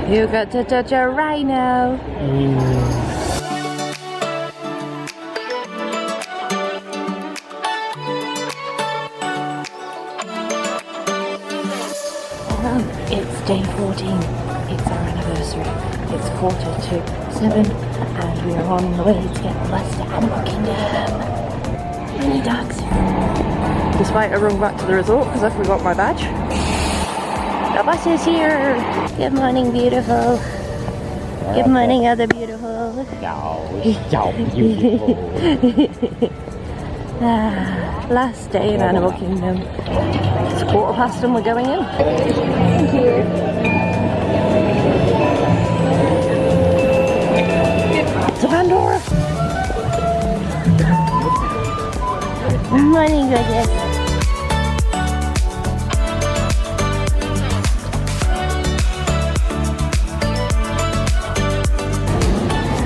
You got to touch a rhino. It's day 14. It's our anniversary. It's 6:45, and we are on the way to get the bus to Animal Kingdom. Mini dogs. Despite I run back to the resort because I forgot my badge. The bus is here. Good morning, beautiful. Good morning, other beautiful. Beautiful. Last day in Animal Kingdom. It's 1:15 and we're going in. Thank you. To Pandora. Morning, gorgeous.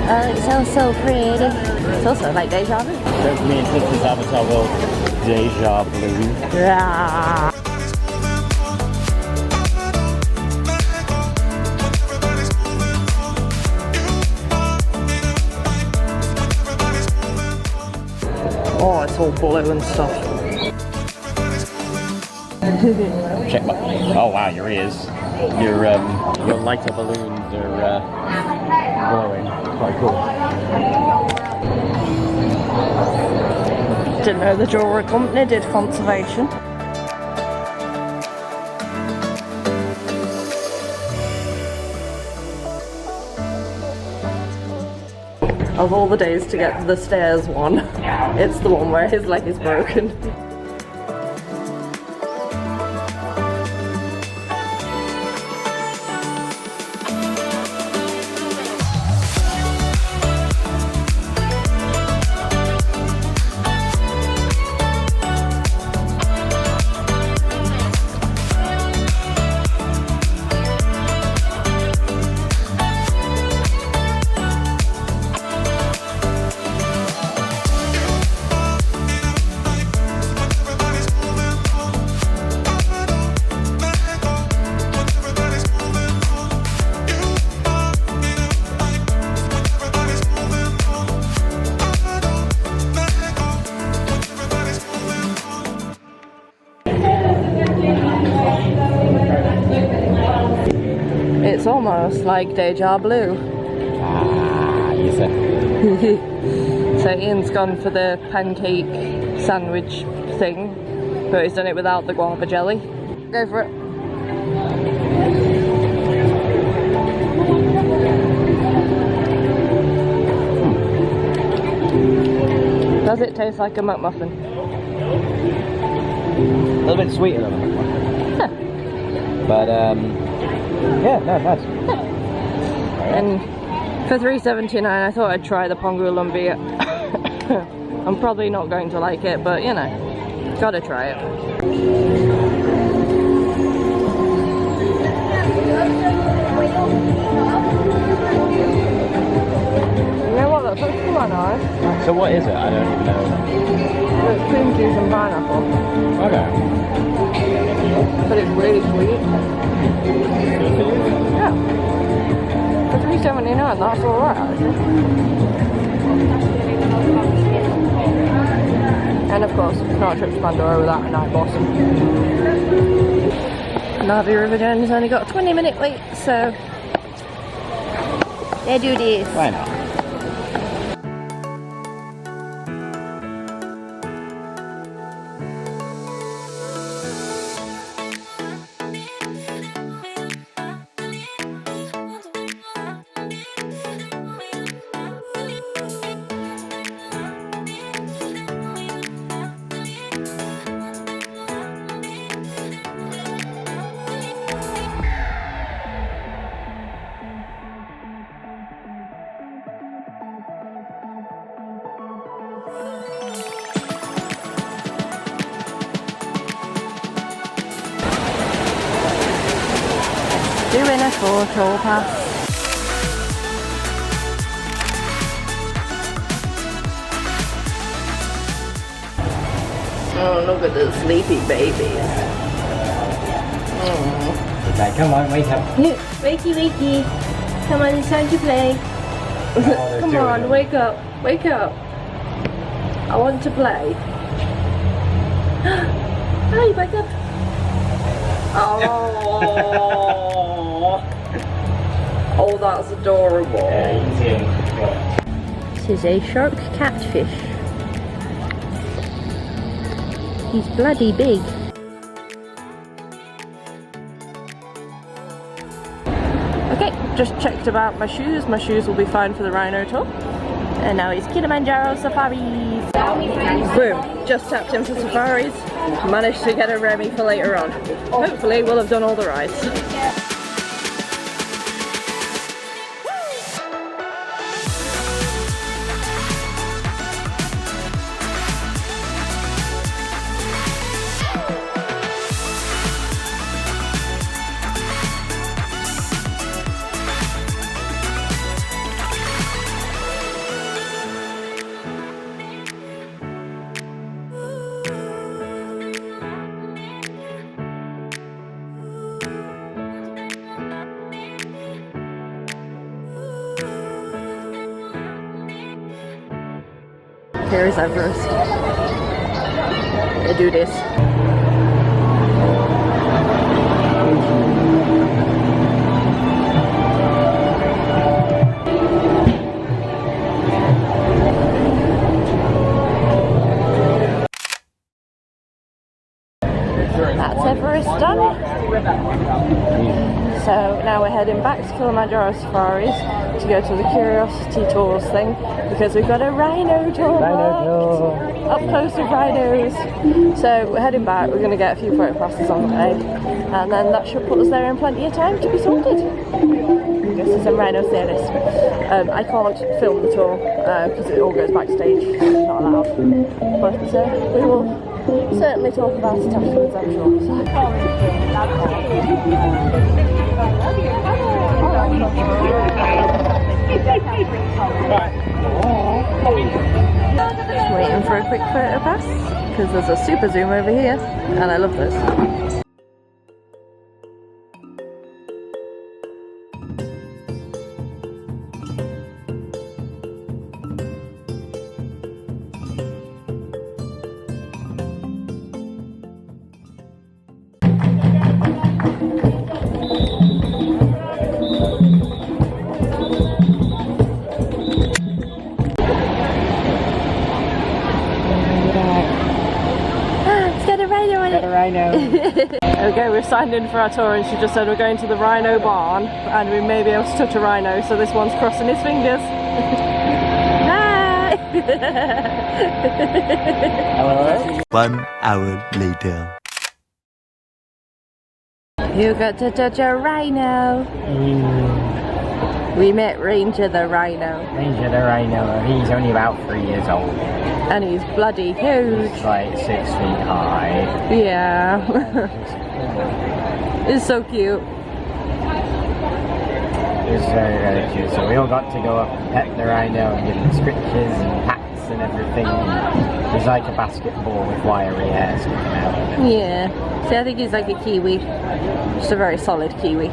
Oh, it sounds so pretty. It's also like deja vu. There's me and Sister's Avatar World. Deja vu. Yeah. Oh, it's all blue and stuff. Check my. Oh wow, your ears. Your lighter balloons are glowing. Quite cool. Didn't know the jewellery company did conservation. Of all the days to get to the stairs one, it's the one where his leg is broken. It's almost like deja blue. You said. So Ian's gone for the pancake sandwich thing, but he's done it without the guava jelly. Go for it. Does it taste like a McMuffin? A little bit sweeter than a McMuffin. But yeah, no, nice. And for $3.79 I thought I'd try the Pongu Lumbia. I'm probably not going to like it, but you know, gotta try it. You know what, that's actually quite nice. So what is it? I don't even know. It's cream cheese and pineapple. Okay. But it's really sweet. Yeah. For $3.79, that's alright actually. And of course, not a trip to Pandora without a night blossom. Navi River Journey's only got a 20-minute wait, so they do this. Why not? Doing a photo pass. Oh, look at the sleepy babies. He's like, come on, wake up. Wakey, wakey. Come on, it's time to play. Oh, Come on, wake up. Wake up. I want to play. Hi, wake up. Oh. Oh, that's adorable. Yeah, you can see him. This is a shark catfish. He's bloody big. Okay, just checked about my shoes. My shoes will be fine for the rhino tour. And now it's Kilimanjaro safaris. Boom, just tapped in for safaris. Managed to get a Remy for later on. Hopefully we'll have done all the rides. Here is Everest. I do this. That's Everest done. So now we're heading back to Kilimanjaro Safaris to go to the Curiosity Tours thing because we've got a rhino tour. Up close with rhinos. So we're heading back, we're going to get a few photo passes on the way and then that should put us there in plenty of time to be sorted. This is some rhino service. I can't film the tour because it all goes backstage, it's not allowed. But we will certainly talk about it afterwards, I'm sure. Just waiting for a quick photo pass because there's a super zoom over here and I love this. Okay, we've signed in for our tour and she just said we're going to the rhino barn and we may be able to touch a rhino, so this one's crossing his fingers. Hi! Hello? 1 hour later. You got to touch a rhino. We met Ranger the rhino. Ranger the rhino, he's only about 3 years old. And he's bloody huge. He's like 6 feet high. Yeah. It's so cute. It's very, very cute. So we all got to go up and pet the rhino and give him scritches and pats and everything. He's like a basketball with wiry hair sticking out. Yeah. See, I think he's like a kiwi. Just a very solid kiwi.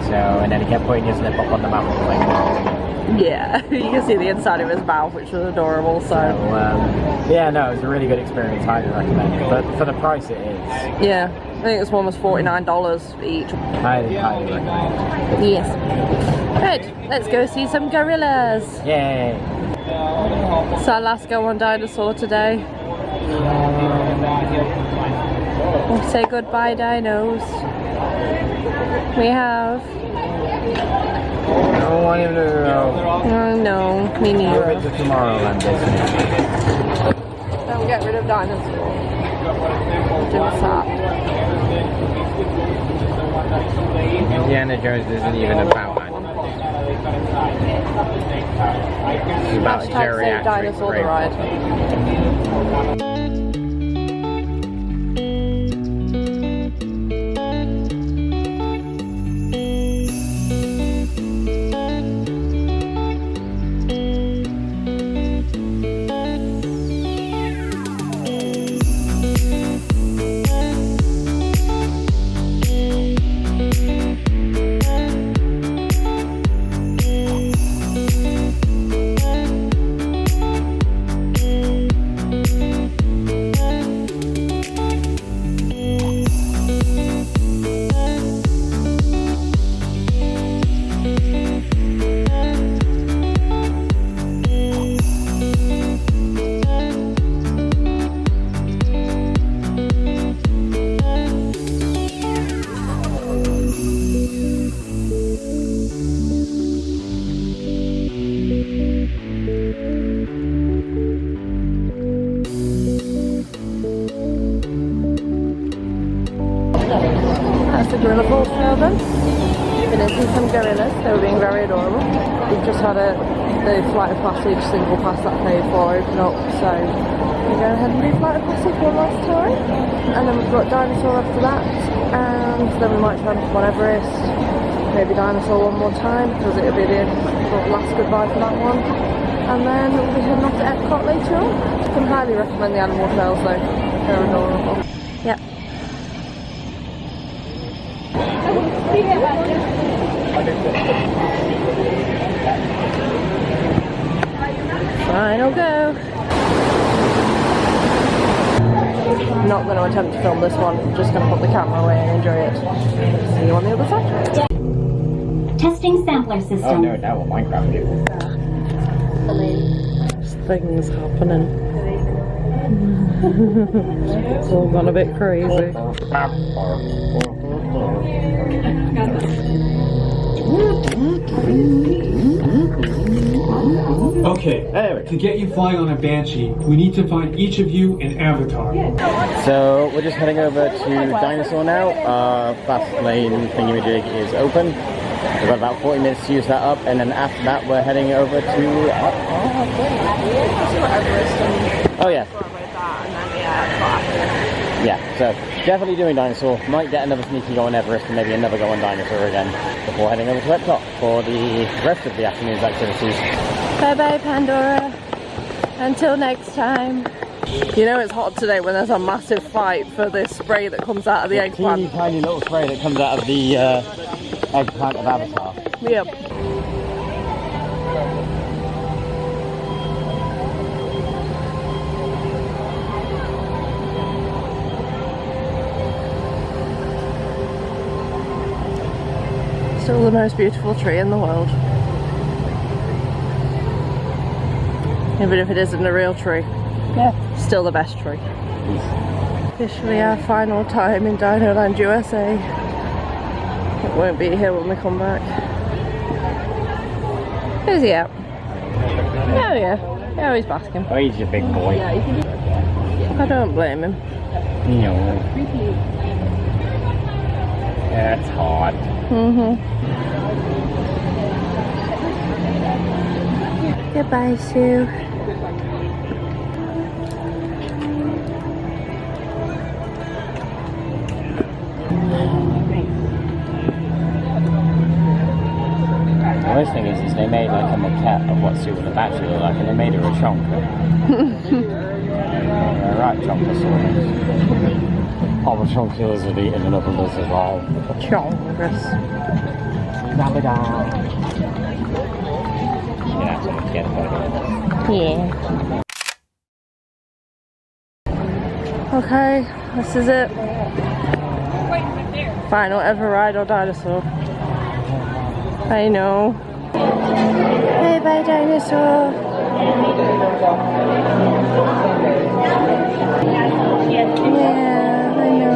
So, and then he kept putting his lip up on the mountain like yeah, you can see the inside of his mouth, which was adorable. So yeah, no, it was a really good experience. Highly recommend it. But for the price it is. Yeah, I think this one was $49 each. Highly, highly recommend. Yes. Right, let's go see some gorillas. Yay! It's our last go on dinosaur today. We'll say goodbye, dinos. We have. I don't want him to go. Oh no, me neither. It's a Tomorrowland Disney. Don't get rid of dinosaurs. Do that. Indiana Jones isn't even about animals. It's about geriatric dinosaur the ride. being very adorable. We've just had the Flight of Passage single pass that I paid for open up, so we're going ahead and do Flight of Passage one last time. And then we've got Dinosaur after that, and then we might try and come on Everest, maybe Dinosaur one more time, because it'll be the last goodbye for that one. And then we'll be heading off to EPCOT later on. I can highly recommend the animal trails though, they're adorable. Yep. Final go. I'm not going to attempt to film this one, I'm just going to put the camera away and enjoy it. See you on the other side. Testing sampler system. Oh no, now what Minecraft people. There's things happening. It's all gone a bit crazy. Okay, to get you flying on a Banshee, we need to find each of you an avatar. So we're just heading over to Dinosaur now. Fast lane thingamajig is open. We've got about 40 minutes to use that up, and then after that we're heading over to... Oh yeah. Yeah, so definitely doing Dinosaur. Might get another sneaky go on Everest and maybe another go on Dinosaur again before heading over to EPCOT for the rest of the afternoon's activities. Bye bye Pandora. Until next time. You know it's hot today when there's a massive fight for this spray that comes out of the eggplant. Teeny tiny little spray that comes out of the eggplant of Avatar. Yep. Still the most beautiful tree in the world. Even if it isn't a real tree. Yeah. Still the best tree. Officially our final time in Dinoland USA. It won't be here when we come back. Who's he at? Oh yeah. Oh, he's basking. Oh, he's a big boy. I don't blame him. No. Yeah, it's hot. Goodbye, Sue. The worst thing is they made like a maquette of what Sue would have actually looked like, and they made her a chonker. Right, chonkosaurus. All the chonkosaurus had eaten enough of us as well. Chongus. Yeah, so much get about Yeah. Okay, this is it. Final ever ride or Dinosaur. I know. Bye bye Dinosaur. Yeah, I know.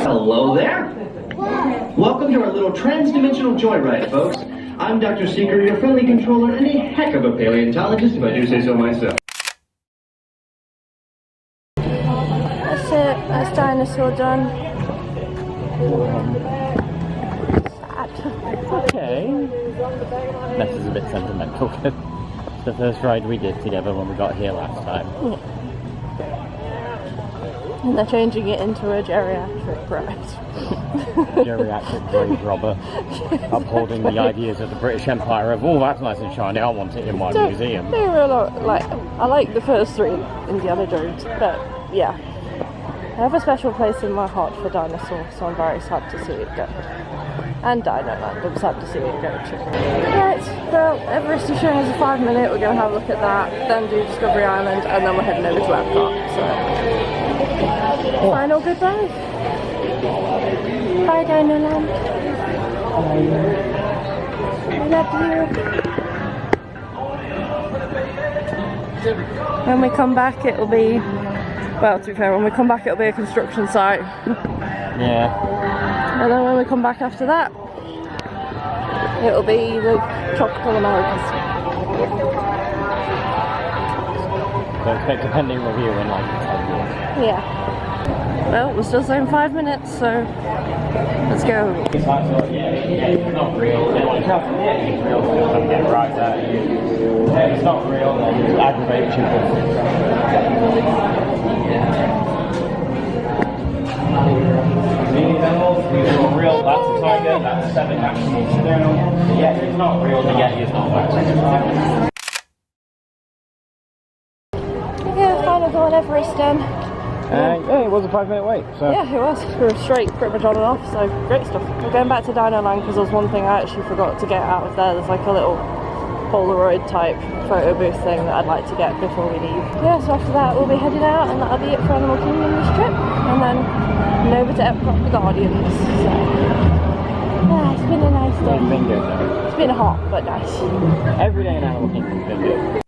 Hello there. Welcome to our little trans-dimensional joyride, folks. I'm Dr. Seeker, your friendly controller, and a heck of a paleontologist, if I do say so myself. That's it. That's Dinosaur done. Sad. Okay. Ness is a bit sentimental. It's the first ride we did together when we got here last time. Yeah. And they're changing it into a geriatric ride. Geriatric grave robber, upholding the ideas of the British Empire of, oh, that's nice and shiny, I want it in my museum. They were like, I like the first three Indiana Jones, but yeah. I have a special place in my heart for Dinosaur, so I'm very sad to see it go. And Dinoland, I'm sad to see it go too. Right, well, Everest is showing us a 5-minute, we're going to have a look at that, then do Discovery Island, and then we're heading over to EPCOT, so... Final goodbye. Bye, Dinoland. I love you. When we come back, it'll be... Well, to be fair, when we come back, it'll be a construction site. Yeah. And then when we come back after that, it'll be the tropical Americas. So expect a pending review in like 10 years. Yeah. Well, we're still saying 5 minutes, so let's go. It's like, so, yeah, it's not real. It's real, so I'm getting right there. If it's not real, then it's aggravation. These animals, these are real. That's a tiger, that's 7 actual stone. The Yeti is not real, the Yeti is not real. Yeah, final go on Everest then. Yeah, it was a 5-minute wait. So. Yeah, it was. We were straight pretty much on and off, so great stuff. We're going back to Dinoland because there was one thing I actually forgot to get out of there. There's like a little Polaroid type photo booth thing that I'd like to get before we leave. Yeah, so after that we'll be heading out and that'll be it for Animal Kingdom this trip. And then over to EPCOT the Guardians. So, yeah, it's been a nice day. It's been good though. It's been hot, but nice. Every day in Animal Kingdom's been good.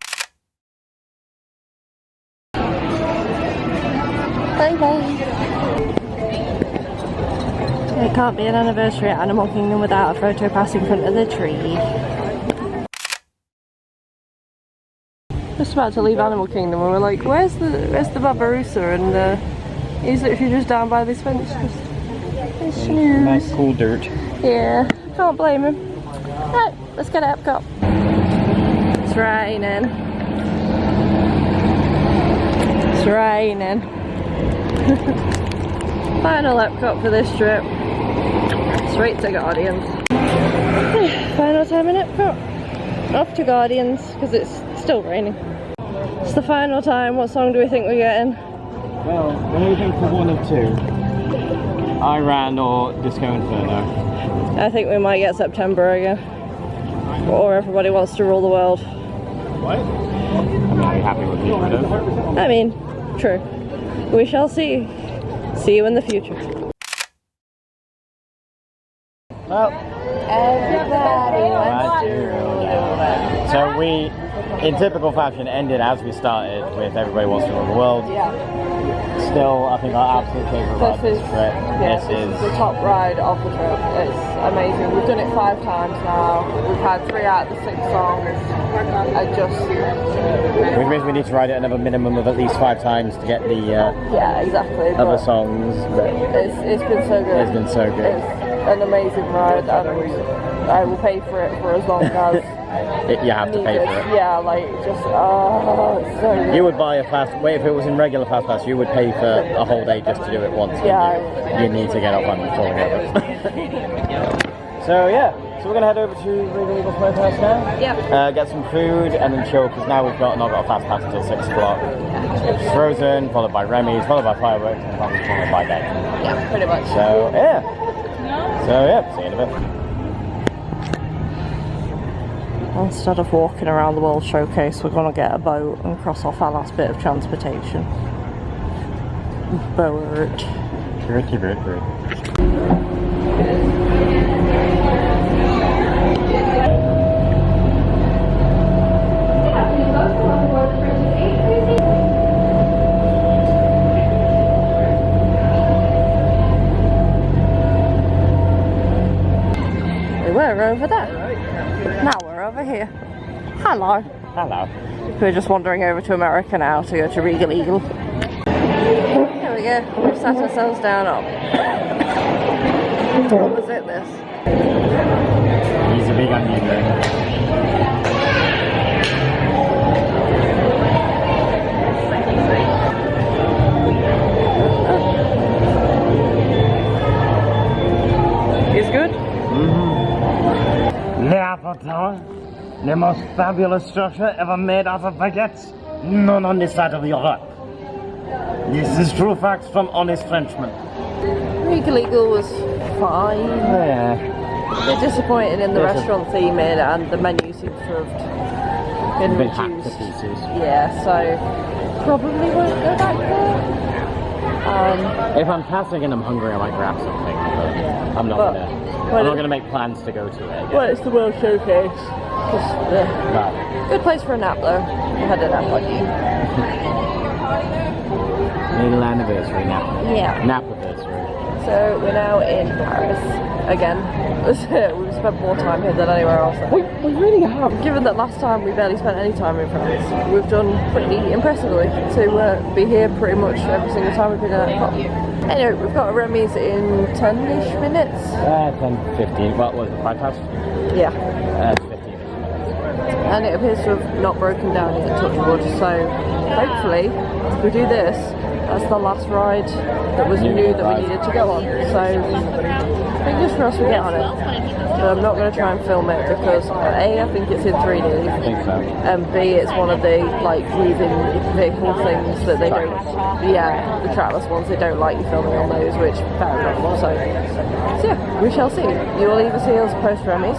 Bye bye. It can't be an anniversary at Animal Kingdom without a photo pass in front of the tree. Just about to leave Animal Kingdom and we're like, where's the Barbarossa? And he's literally just down by this fence. Just snooze. Nice cool dirt. Yeah, can't blame him. Right, let's get to EPCOT. It's raining. It's raining. Final EPCOT for this trip. Straight to Guardians. Final time in EPCOT. Off to Guardians because it's still raining. It's the final time. What song do we think we're getting? Well, we're hoping for one of two. Iran or Disco Inferno. I think we might get September again. Or Everybody Wants to Rule the World. What? I mean, are you happy with the order? I mean, true. We shall see. See you in the future. Well, everybody wants to rule the world. So we, in typical fashion, ended as we started with Everybody Wants to Rule the World. Yeah. Still, I think our absolute favourite ride this trip. This is the top ride of the trip. It's amazing. We've done it 5 times now. We've had 3 out of the 6 songs. Which means we need to ride it another minimum of at least 5 times to get the yeah, exactly. other songs. But it's been so good. It's been so good. It's an amazing ride, and I will pay for it for as long as you have to pay for it. Yeah, like just it's so good. You would buy a fast. Wait, if it was in regular fast pass, you would pay for a whole day just to do it once. Yeah. You need to get up on the floor of it. So yeah. So we're going to head over to Regal Eagle Smokehouse now. Yeah. Get some food and then chill because now we've not got a fast pass until 6 o'clock. It's Frozen, followed by Remy's, followed by fireworks, and probably followed by Day. Yeah, pretty much. So yeah. See you in a bit. Instead of walking around the World Showcase, we're going to get a boat and cross off our last bit of transportation. Boat. We were over there. Now we're over here. Hello. Hello. We're just wandering over to America now to go to Regal Eagle. Here we go. We've sat ourselves down up. What was it, this? He's a big onion ring. It's good? The Apple Tower, the most fabulous structure ever made out of baguettes. None on this side of Europe. This is true facts from honest Frenchmen. Regal Eagle was fine. Yeah. A bit disappointed in the restaurant theming and the menu seems to have been hacked to reduced. pieces. Yeah, so probably won't go back there. If I'm passing and I'm hungry, I might grab something. But I'm not gonna make plans to go to it again. Well, it's the World Showcase. Just, good place for a nap though. I had a nap like you. Little anniversary nap. Yeah. Nap anniversary. So we're now in Paris again. We've spent more time here than anywhere else. We really have. Given that last time we barely spent any time in France, we've done pretty impressively to be here pretty much every single time we've been in EPCOT. Anyway, we've got a Remy's in 10-ish minutes. 10, 15. What was the 5 past? Yeah. 15. And it appears to have not broken down yet, touch wood. So hopefully, if we do this, that's the last ride that was new that we needed to go on. So fingers crossed we get on it. But I'm not going to try and film it because A, I think it's in 3D. I think so. And B, it's one of the like moving vehicle things that they don't. Yeah, the trackless ones, they don't like you filming on those, which fair enough. So yeah, we shall see. You will either see us post Remy's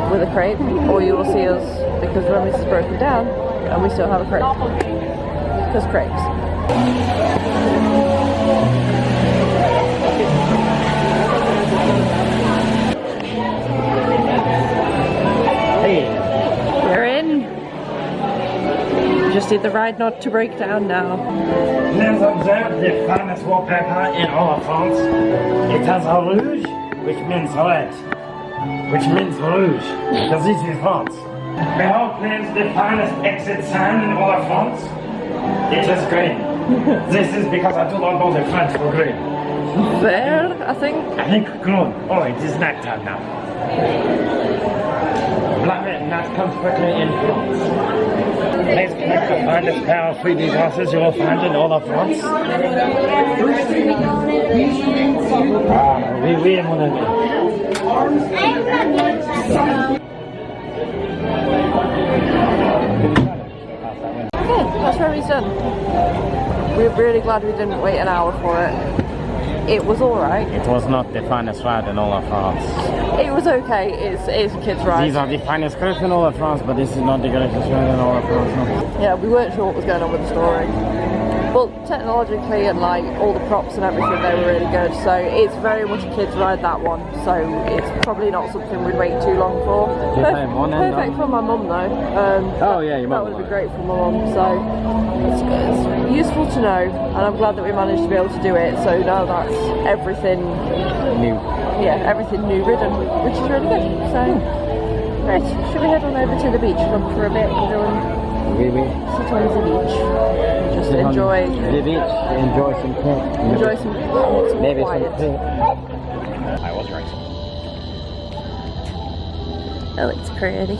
with a crate, or you will see us because Remy's is broken down and we still have a crate. Because crepes. Hey. We're in. Just need the ride not to break down now. Let's observe the finest wallpaper in all of France. It has a rouge, which means red, which means rouge, because this is France. Behold, please, the finest exit sign in all of France. It is green. This is because I do not know the French for green. There, I think. I think green. Oh, it is night time now. Black night comes quickly in France. Please collect the finest pair of 3D glasses you will find in all of France. Oui, oui, mon ami. Okay, that's Remy's done. We're really glad we didn't wait an hour for it. It was alright. It was not the finest ride in all of France. It was okay, it's a kid's ride. These are the finest crepes in all of France, but this is not the greatest ride in all of France. No. Yeah, we weren't sure what was going on with the story. But technologically and like all the props and everything, they were really good. So it's very much a kid's ride, that one. So it's probably not something we'd wait too long for. Perfect for my mum though. Oh yeah, your mum. That would be great for my mum. So it's useful to know, and I'm glad that we managed to be able to do it. So now that's everything New. Yeah, everything new ridden, which is really good. So right, should we head on over to the beach club for a bit and go and sit on the beach? Just enjoy the beach, enjoy some quiet. Enjoy some Maybe quiet. some quiet. I was right. Oh, it's pretty.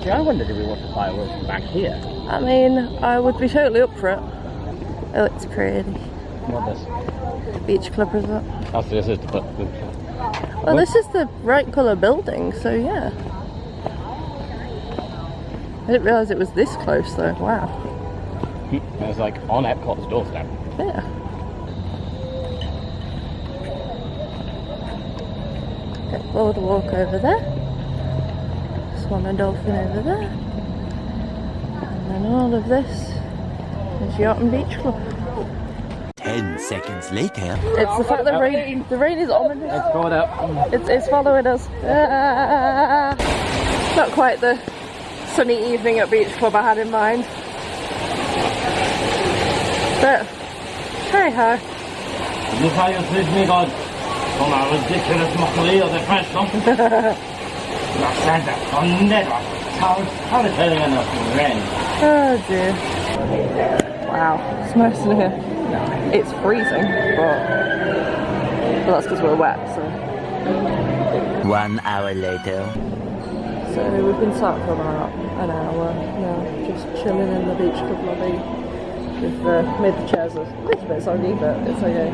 See, I wondered if we want to fireworks from back here. I mean, I would be totally up for it. Oh, it's pretty. What this? Beach club resort. Oh, so this is the Well, this is the right colour building, so yeah. I didn't realise it was this close though, wow. It's like on Epcot's doorstep. Yeah. Okay, board walk over there. Swan and dolphin over there. And then all of this is Yacht and Beach Club. 10 seconds later. It's the fact that the rain is ominous. It's going up. It's following us. Not quite the sunny evening at Beach Club I had in mind. But, hey ho. This how you treat me, God? For my ridiculous mockery of the French, no? Not Santa, I'll never. How the hell are you gonna rain? Oh dear. Wow, it's nice in here. It's freezing, but that's because we're wet, so. 1 hour later. So we've been sat for about an hour now, just chilling in the beach club lobby. We've made the chairs a little bit soggy, but it's okay.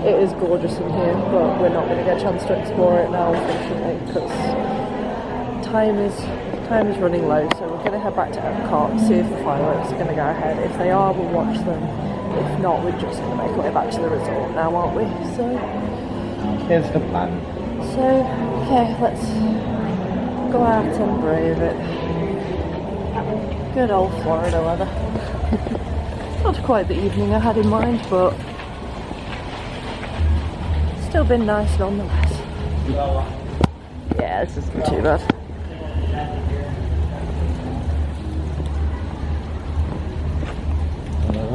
It is gorgeous in here, but we're not going to get a chance to explore it now, unfortunately, because time is running low. So we're going to head back to EPCOT, see if the fireworks are going to go ahead. If they are, we'll watch them. If not, we're just going to make our way back to the resort now, aren't we? So Here's the plan. So, okay, let's go out and brave it. Good old Florida weather. Not quite the evening I had in mind, but still been nice nonetheless. Yeah, this isn't too bad.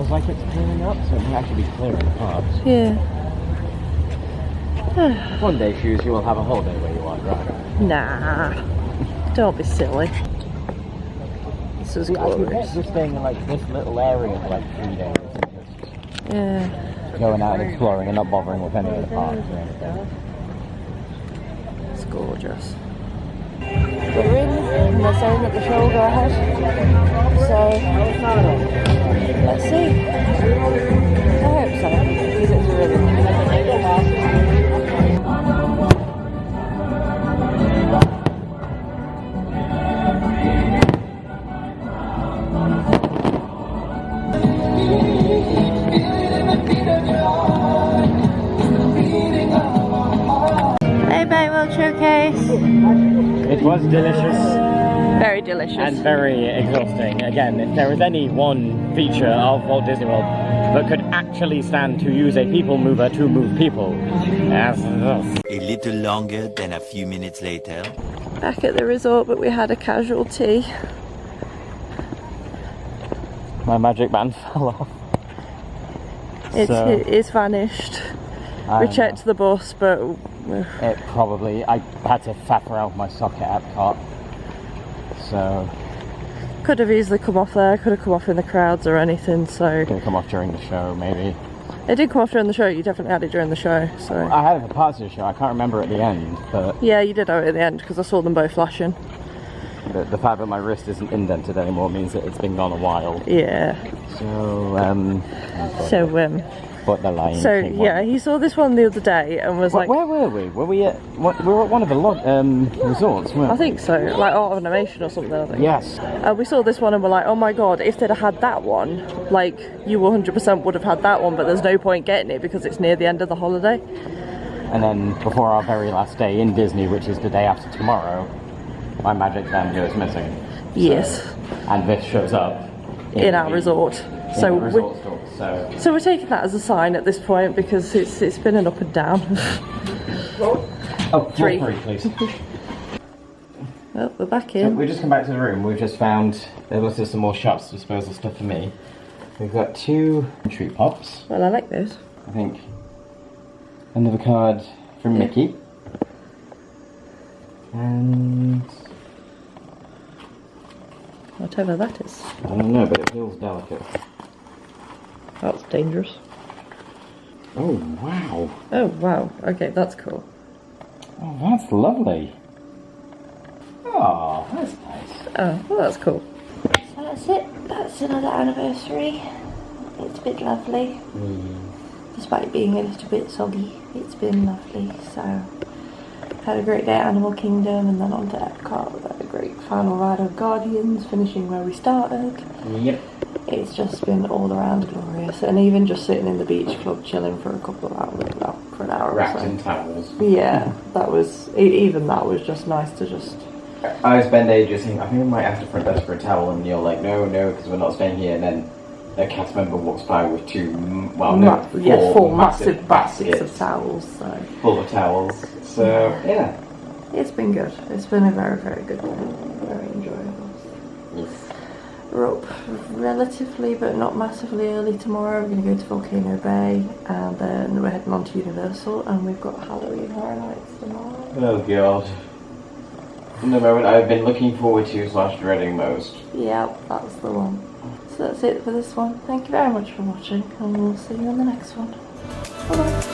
feels like it's clearing up, so it might actually be clearing parts. Yeah. One day, shoes, you will have a holiday where you are driving. Nah. Don't be silly. This is glorious. Just staying in like this little area for like 3 days and just going out and exploring and not bothering with any of the parks or anything. It's gorgeous. We're in, and they're saying that the show will go ahead. So, let's see. I hope so, because it's really nice. Hey, Bay World Showcase. It was delicious. Very delicious. And very exhausting. Again, if there was any one feature of Walt Disney World that could actually stand to use a people mover to move people, as this. A little longer than a few minutes later. Back at the resort, but we had a casualty. My magic band fell off. It's vanished. We checked the bus, but it probably, I had to faff around with my socket at EPCOT, so could have easily come off there, could have come off in the crowds or anything, so it could have come off during the show maybe. It did come off during the show. You definitely had it during the show, so I had it for parts of the show, I can't remember at the end, but yeah, you did have it at the end because I saw them both flashing. The fact that my wrist isn't indented anymore means that it's been gone a while. Yeah. But the line. So yeah, he saw this one the other day and was like, "Where were we? Were we at? We were at one of the resorts, weren't we?" I think so, like Art of Animation or something. I think. Yes. We saw this one and we're like, "Oh my god! If they'd have had that one, like you 100% would have had that one." But there's no point getting it because it's near the end of the holiday. And then before our very last day in Disney, which is the day after tomorrow, my magic band goes missing. Yes. And this shows up in our resort. So we're taking that as a sign at this point because it's been an up and down. Oh, three, please. Well, we're back in. So we just come back to the room. We've just found there was some more shops to dispose of stuff for me. We've got 2 treat pops. Well, I like those. I think another card from Mickey. And whatever that is. I don't know, but it feels delicate. That's dangerous. Oh, wow. Oh, wow. Okay, that's cool. Oh, that's lovely. Oh, that's nice. Oh, well, that's cool. So that's it. That's another anniversary. It's been lovely. Despite being a little bit soggy, it's been lovely. So, had a great day at Animal Kingdom and then on to EPCOT. We had a great final ride of Guardians, finishing where we started. Yep. It's just been all around glorious, and even just sitting in the beach club chilling for a couple of hours, well, for an hour Wrapped or so. in towels. Yeah, that was, even that was just nice to just... I spend ages thinking, I think I might have to front desk for a towel, and you're like, no, because we're not staying here, and then a cast member walks by with 2, four massive baskets of towels, so... Full of towels, so, yeah. It's been good. It's been a very, very good day. Very enjoyable. Yes. We're up relatively, but not massively early tomorrow. We're going to go to Volcano Bay, and then we're heading on to Universal, and we've got Halloween Horror Nights tomorrow. Oh god. The moment I've been looking forward to / dreading most. Yeah, that's the one. So that's it for this one. Thank you very much for watching, and we'll see you on the next one. Bye bye.